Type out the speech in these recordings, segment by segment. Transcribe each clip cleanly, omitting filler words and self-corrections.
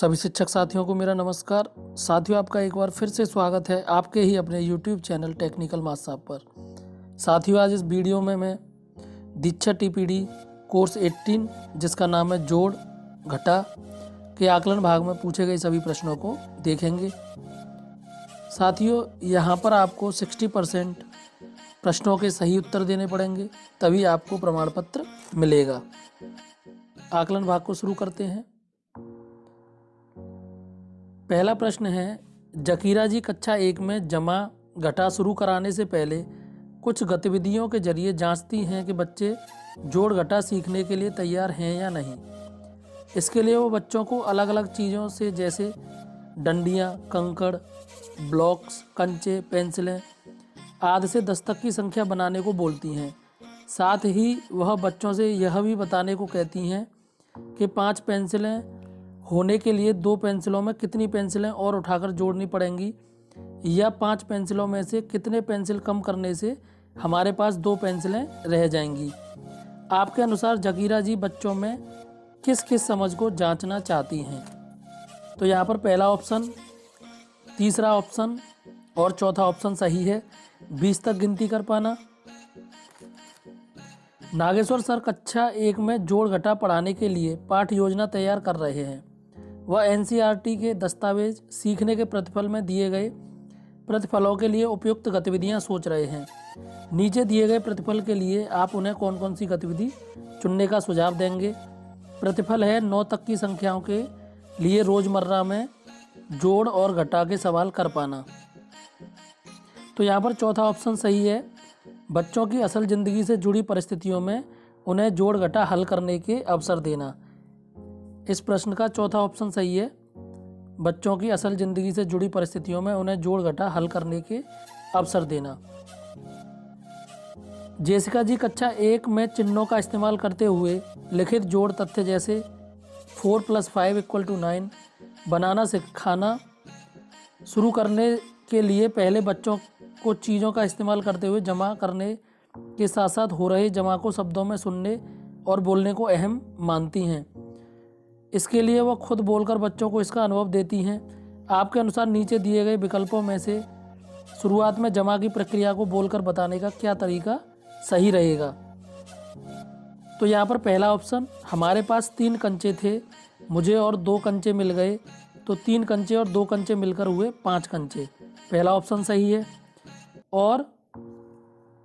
सभी शिक्षक साथियों को मेरा नमस्कार। साथियों, आपका एक बार फिर से स्वागत है आपके ही अपने YouTube चैनल टेक्निकल माथ साहब पर। साथियों, आज इस वीडियो में मैं दीक्षा TPD कोर्स 18 जिसका नाम है जोड़ घटा के आकलन भाग में पूछे गए सभी प्रश्नों को देखेंगे। साथियों, यहाँ पर आपको 60% प्रश्नों के सही उत्तर देने पड़ेंगे, तभी आपको प्रमाण पत्र मिलेगा। आकलन भाग को शुरू करते हैं। पहला प्रश्न है, जकीरा जी कक्षा 1 में जमा घटा शुरू कराने से पहले कुछ गतिविधियों के जरिए जांचती हैं कि बच्चे जोड़ घटा सीखने के लिए तैयार हैं या नहीं। इसके लिए वो बच्चों को अलग अलग चीज़ों से जैसे डंडियाँ, कंकड़, ब्लॉक्स, कंचे, पेंसिलें आदि से 10 तक की संख्या बनाने को बोलती हैं। साथ ही वह बच्चों से यह भी बताने को कहती हैं कि 5 पेंसिलें होने के लिए 2 पेंसिलों में कितनी पेंसिलें और उठाकर जोड़नी पड़ेंगी, या 5 पेंसिलों में से कितने पेंसिल कम करने से हमारे पास 2 पेंसिलें रह जाएंगी। आपके अनुसार जकीरा जी बच्चों में किस किस समझ को जांचना चाहती हैं? तो यहाँ पर पहला ऑप्शन, तीसरा ऑप्शन और चौथा ऑप्शन सही है। 20 तक गिनती कर पाना। नागेश्वर सर कक्षा 1 में जोड़ घटा पढ़ाने के लिए पाठ योजना तैयार कर रहे हैं। वह NCERT के दस्तावेज सीखने के प्रतिफल में दिए गए प्रतिफलों के लिए उपयुक्त गतिविधियां सोच रहे हैं। नीचे दिए गए प्रतिफल के लिए आप उन्हें कौन कौन सी गतिविधि चुनने का सुझाव देंगे? प्रतिफल है 9 तक की संख्याओं के लिए रोज़मर्रा में जोड़ और घटा के सवाल कर पाना। तो यहाँ पर चौथा ऑप्शन सही है। बच्चों की असल ज़िंदगी से जुड़ी परिस्थितियों में उन्हें जोड़ घटा हल करने के अवसर देना। इस प्रश्न का चौथा ऑप्शन सही है। बच्चों की असल ज़िंदगी से जुड़ी परिस्थितियों में उन्हें जोड़ घटा हल करने के अवसर देना। जेसिका जी कक्षा 1 में चिन्हों का इस्तेमाल करते हुए लिखित जोड़ तथ्य जैसे 4 + 5 = 9 बनाना सिखाना शुरू करने के लिए पहले बच्चों को चीज़ों का इस्तेमाल करते हुए जमा करने के साथ साथ हो रहे जमा को शब्दों में सुनने और बोलने को अहम मानती हैं। इसके लिए वह खुद बोलकर बच्चों को इसका अनुभव देती हैं। आपके अनुसार नीचे दिए गए विकल्पों में से शुरुआत में जमा की प्रक्रिया को बोलकर बताने का क्या तरीका सही रहेगा? तो यहाँ पर पहला ऑप्शन, हमारे पास 3 कंचे थे, मुझे और 2 कंचे मिल गए, तो 3 कंचे और 2 कंचे मिलकर हुए 5 कंचे। पहला ऑप्शन सही है। और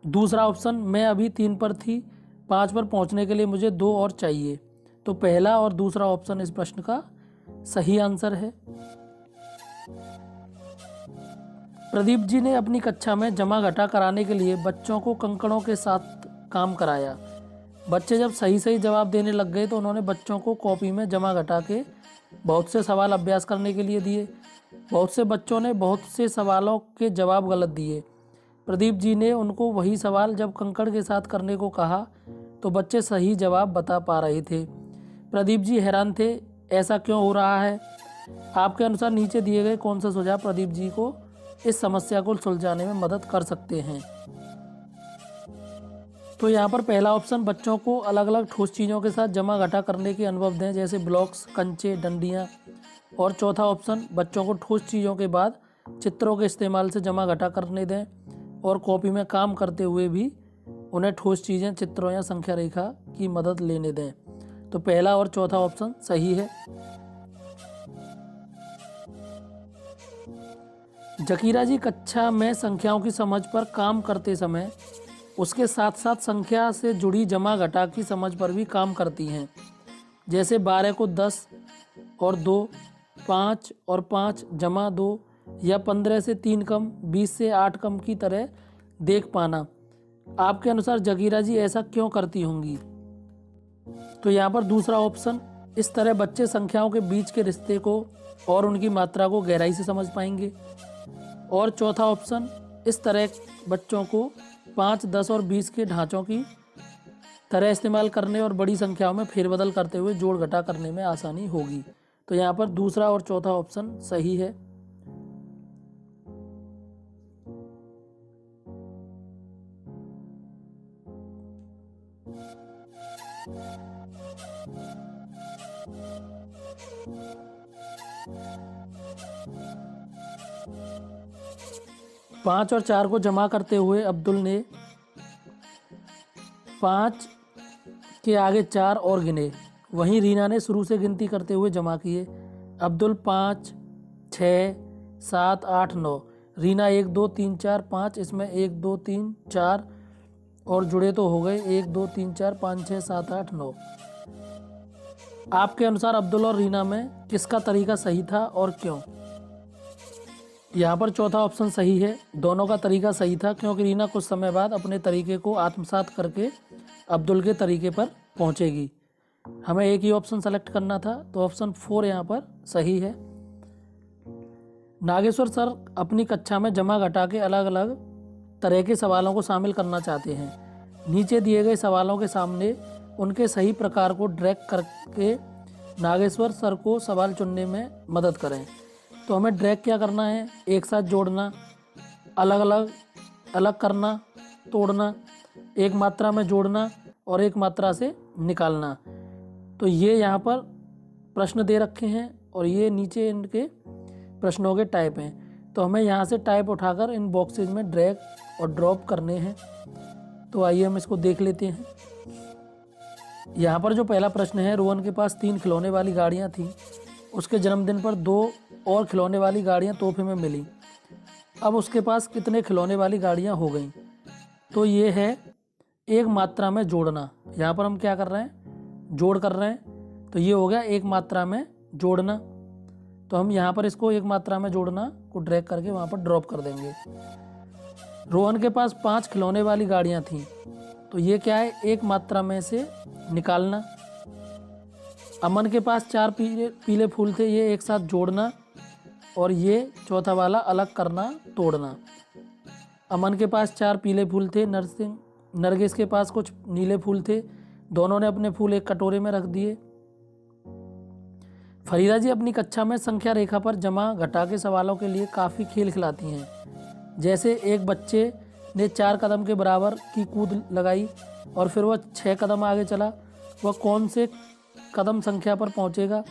दूसरा ऑप्शन, मैं अभी 3 पर थी, 5 पर पहुँचने के लिए मुझे 2 और चाहिए। तो पहला और दूसरा ऑप्शन इस प्रश्न का सही आंसर है। प्रदीप जी ने अपनी कक्षा में जमा घटा कराने के लिए बच्चों को कंकड़ों के साथ काम कराया। बच्चे जब सही सही जवाब देने लग गए तो उन्होंने बच्चों को कॉपी में जमा घटा के बहुत से सवाल अभ्यास करने के लिए दिए। बहुत से बच्चों ने बहुत से सवालों के जवाब गलत दिए। प्रदीप जी ने उनको वही सवाल जब कंकड़ के साथ करने को कहा तो बच्चे सही जवाब बता पा रहे थे। प्रदीप जी हैरान थे, ऐसा क्यों हो रहा है? आपके अनुसार नीचे दिए गए कौन सा सुझाव प्रदीप जी को इस समस्या को सुलझाने में मदद कर सकते हैं? तो यहाँ पर पहला ऑप्शन, बच्चों को अलग अलग ठोस चीज़ों के साथ जमा घटा करने के अनुभव दें जैसे ब्लॉक्स, कंचे, डंडियाँ। और चौथा ऑप्शन, बच्चों को ठोस चीज़ों के बाद चित्रों के इस्तेमाल से जमा घटा करने दें और कॉपी में काम करते हुए भी उन्हें ठोस चीज़ें, चित्रों या संख्या रेखा की मदद लेने दें। तो पहला और चौथा ऑप्शन सही है। जकीरा जी कक्षा में संख्याओं की समझ पर काम करते समय उसके साथ साथ संख्या से जुड़ी जमा घटा की समझ पर भी काम करती हैं, जैसे 12 को 10 और 2, 5 और 5 जमा 2, या 15 से 3 कम, 20 से 8 कम की तरह देख पाना। आपके अनुसार जकीरा जी ऐसा क्यों करती होंगी? तो यहाँ पर दूसरा ऑप्शन, इस तरह बच्चे संख्याओं के बीच के रिश्ते को और उनकी मात्रा को गहराई से समझ पाएंगे। और चौथा ऑप्शन, इस तरह बच्चों को 5, 10 और 20 के ढांचों की तरह इस्तेमाल करने और बड़ी संख्याओं में फेरबदल करते हुए जोड़ घटा करने में आसानी होगी। तो यहाँ पर दूसरा और चौथा ऑप्शन सही है। 5 और 4 को जमा करते हुए अब्दुल ने 5 के आगे 4 और गिने। वहीं रीना ने शुरू से गिनती करते हुए जमा किए। अब्दुल 5, 6, 7, 8, 9। रीना 1, 2, 3, 4, 5, इसमें 1, 2, 3, 4 और जुड़े तो हो गए 1, 2, 3, 4, 5, 6, 7, 8, 9। आपके अनुसार अब्दुल और रीना में किसका तरीका सही था और क्यों? यहाँ पर चौथा ऑप्शन सही है, दोनों का तरीका सही था, क्योंकि रीना कुछ समय बाद अपने तरीके को आत्मसात करके अब्दुल के तरीके पर पहुँचेगी। हमें एक ही ऑप्शन सेलेक्ट करना था, तो ऑप्शन 4 यहाँ पर सही है। नागेश्वर सर अपनी कक्षा में जमा घटा के अलग अलग तरह के सवालों को शामिल करना चाहते हैं। नीचे दिए गए सवालों के सामने उनके सही प्रकार को ड्रैग करके नागेश्वर सर को सवाल चुनने में मदद करें। तो हमें ड्रैग क्या करना है? एक साथ जोड़ना, अलग करना, तोड़ना, एक मात्रा में जोड़ना और एक मात्रा से निकालना। तो ये यहाँ पर प्रश्न दे रखे हैं और ये नीचे इनके प्रश्नों के टाइप हैं। तो हमें यहाँ से टाइप उठाकर इन बॉक्सेज में ड्रैग और ड्रॉप करने हैं। तो आइए हम इसको देख लेते हैं। यहाँ पर जो पहला प्रश्न है, रोहन के पास 3 खिलौने वाली गाड़ियाँ थीं। उसके जन्मदिन पर 2 और खिलौने वाली गाड़ियाँ तोहफे में मिली। अब उसके पास कितने खिलौने वाली गाड़ियाँ हो गईं? तो ये है एक मात्रा में जोड़ना। यहाँ पर हम क्या कर रहे हैं? जोड़ कर रहे हैं। तो ये हो गया एक मात्रा में जोड़ना। तो हम यहाँ पर इसको एक मात्रा में जोड़ना को ड्रैग करके वहाँ पर ड्रॉप कर देंगे। रोहन के पास 5 खिलौने वाली गाड़ियाँ थीं। तो ये क्या है? एक मात्रा में से निकालना। अमन के पास 4 पीले फूल थे, ये एक साथ जोड़ना और ये चौथा वाला अलग करना, तोड़ना। अमन के पास 4 पीले फूल थे, नरगिस के पास कुछ नीले फूल थे, दोनों ने अपने फूल एक कटोरे में रख दिए। फरीदा जी अपनी कक्षा में संख्या रेखा पर जमा घटा के सवालों के लिए काफ़ी खेल खिलाती हैं। जैसे एक बच्चे ने 4 कदम के बराबर की कूद लगाई और फिर वह 6 कदम आगे चला, वह कौन से कदम संख्या पर पहुंचेगा?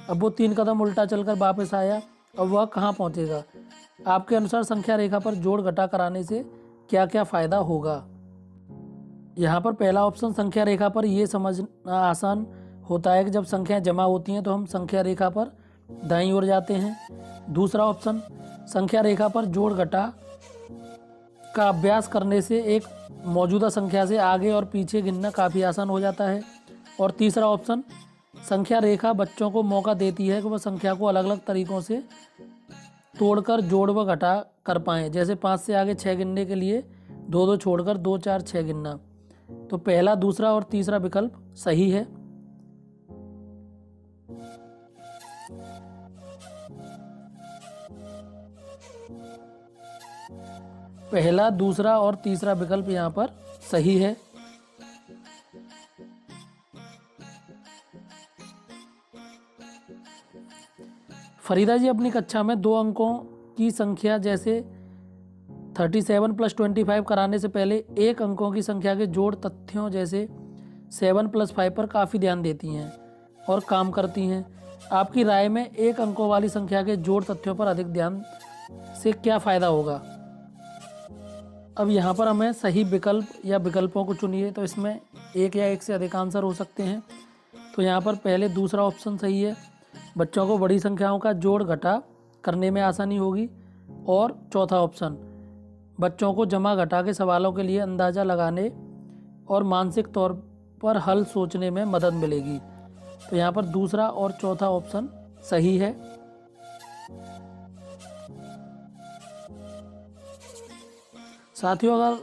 अब वो 3 कदम उल्टा चलकर वापस आया, अब वह कहाँ पहुंचेगा? आपके अनुसार संख्या रेखा पर जोड़ घटा कराने से क्या क्या फ़ायदा होगा? यहाँ पर पहला ऑप्शन संख्या रेखा पर ये समझना आसान होता है कि जब संख्याएं जमा होती हैं तो हम संख्या रेखा पर दाईं ओर जाते हैं। दूसरा ऑप्शन संख्या रेखा पर जोड़ घटा का अभ्यास करने से एक मौजूदा संख्या से आगे और पीछे गिनना काफ़ी आसान हो जाता है। और तीसरा ऑप्शन संख्या रेखा बच्चों को मौका देती है कि वह संख्या को अलग अलग तरीक़ों से तोड़कर जोड़ व घटा कर पाएँ। जैसे 5 से आगे 6 गिनने के लिए 2-2 छोड़कर 2, 4, 6 गिनना। तो पहला, दूसरा और तीसरा विकल्प सही है। पहला, दूसरा और तीसरा विकल्प यहाँ पर सही है। फरीदा जी अपनी कक्षा में 2 अंकों की संख्या जैसे 37 + 25 कराने से पहले 1 अंकों की संख्या के जोड़ तथ्यों जैसे 7 + 5 पर काफ़ी ध्यान देती हैं और काम करती हैं। आपकी राय में 1 अंकों वाली संख्या के जोड़ तथ्यों पर अधिक ध्यान से क्या फ़ायदा होगा? अब यहाँ पर हमें सही विकल्प या विकल्पों को चुनिए। तो इसमें एक या एक से अधिक आंसर हो सकते हैं। तो यहाँ पर पहले दूसरा ऑप्शन सही है, बच्चों को बड़ी संख्याओं का जोड़ घटा करने में आसानी होगी। और चौथा ऑप्शन बच्चों को जमा घटा के सवालों के लिए अंदाज़ा लगाने और मानसिक तौर पर हल सोचने में मदद मिलेगी। तो यहाँ पर दूसरा और चौथा ऑप्शन सही है। साथियों, अगर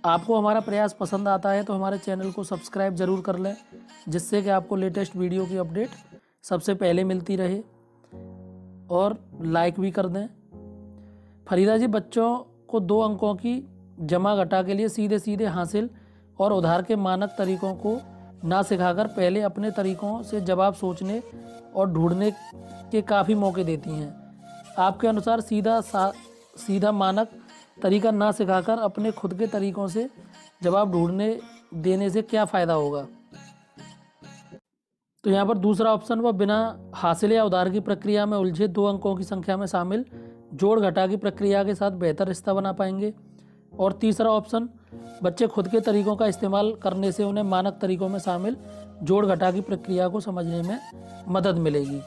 आपको हमारा प्रयास पसंद आता है तो हमारे चैनल को सब्सक्राइब ज़रूर कर लें, जिससे कि आपको लेटेस्ट वीडियो की अपडेट सबसे पहले मिलती रहे, और लाइक भी कर दें। फरीदा जी बच्चों को 2 अंकों की जमा घटा के लिए सीधे सीधे हासिल और उधार के मानक तरीकों को ना सिखाकर पहले अपने तरीकों से जवाब सोचने और ढूंढने के काफ़ी मौके देती हैं। आपके अनुसार सीधा मानक तरीका ना सिखाकर अपने खुद के तरीकों से जवाब ढूंढने देने से क्या फ़ायदा होगा? तो यहाँ पर दूसरा ऑप्शन, वह बिना हासिल या उधार की प्रक्रिया में उलझे 2 अंकों की संख्या में शामिल जोड़ घटा की प्रक्रिया के साथ बेहतर रिश्ता बना पाएंगे। और तीसरा ऑप्शन, बच्चे खुद के तरीकों का इस्तेमाल करने से उन्हें मानक तरीकों में शामिल जोड़ घटा की प्रक्रिया को समझने में मदद मिलेगी।